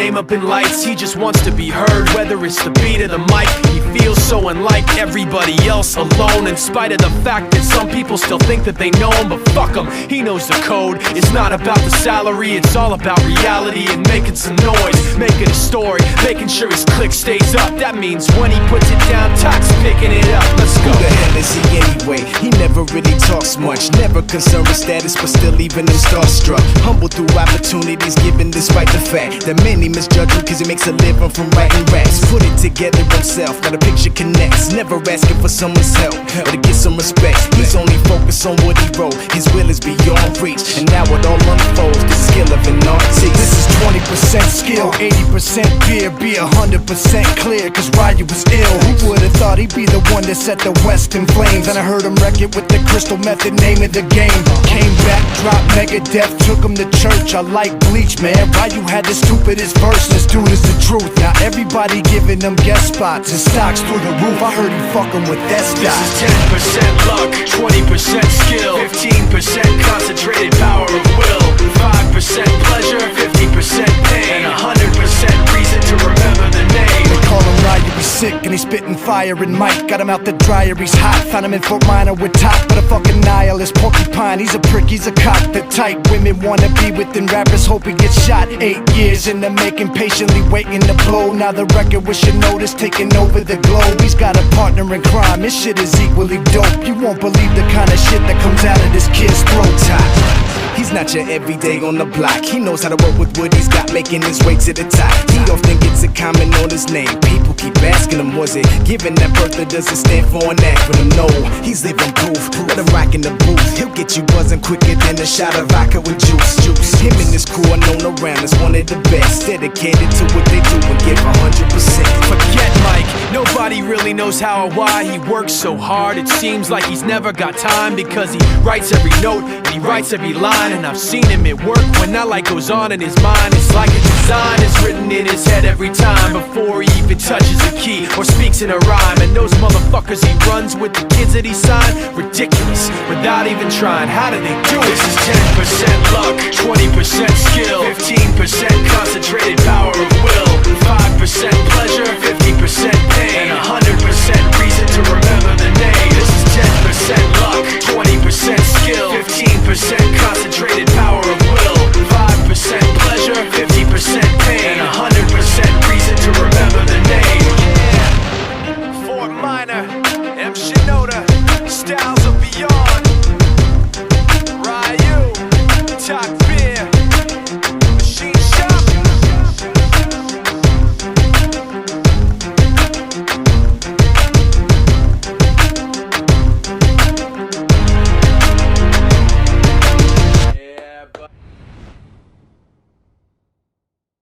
name up in lights. He just wants to be heard, whether it's the beat or the mic. He feels so unlike everybody else, alone, in spite of the fact that some people still think that they know him. But fuck him, he knows the code. It's not about the salary, it's all about reality and making some noise, making a story, making sure his click stays up. That means when he puts it down, Tox picking it up. Let's go. Who the hell is he anyway? He never really talks much, never concerned with status, but still even him starstruck. Humble through opportunities given despite the fact that many misjudge him cause he makes a living from writing raps. Put it together himself, now the picture connects. Never asking for someone's help or to get some respect. He's only focused on what he wrote. His will is beyond reach, and now it all unfolds, the skill of an artist. This is 20% skill, 80% fear. Be 100% clear, cause Ryu was ill. Who would've thought he'd be the one that set the West in flames? And I heard him wreck it with the crystal method, name of the game. Came back, dropped Megadeth, took him to church. I like Bleach, man. Ryu had the stupidest verse. This dude is the truth. Now everybody giving them guest spots and stocks through the roof. I heard he fucking with that stock. This is 10% luck, 20% skill, 15% concentrated power of will, 5% pleasure, 50% pain, and 100% reason to remember the name. They call him Ryu, he's sick and he's spitting fire. And Mike got him out the dryer, he's hot. Found him in Fort Minor with top, but a fucking nihilist porcupine. He's a prick, he's a cock. The type women wanna be within rappers, hope he gets shot. 8 years in the making, patiently waiting to blow. Now the record with your notice taking over the globe. He's got a partner in crime, his shit is equally dope. You won't believe the kind of shit that comes out of this kid's throat. He's not your everyday on the block. He knows how to work with what he's got, making his way to the top. He often gets a comment on his name. People keep asking him, was it given that birth or does it stand for an acronym? No, he's living proof. Let him rock in the booth. He'll get you buzzing quicker than a shot of vodka with juice. Him and his crew are known around as one of the best, dedicated to what they do and give 100%. Forget Mike, nobody really knows how or why he works so hard. It seems like he's never got time, because he writes every note and he writes every line. And I've seen him at work when that light goes on in his mind. It's like a design is written in his head every time, before he even touches a key or speaks in a rhyme. And those motherfuckers he runs with, the kids that he signed, ridiculous, without even trying. How do they do it? This is 10% luck, 20% skill, 15% concentrated power of will, 5% pleasure, 50% pain,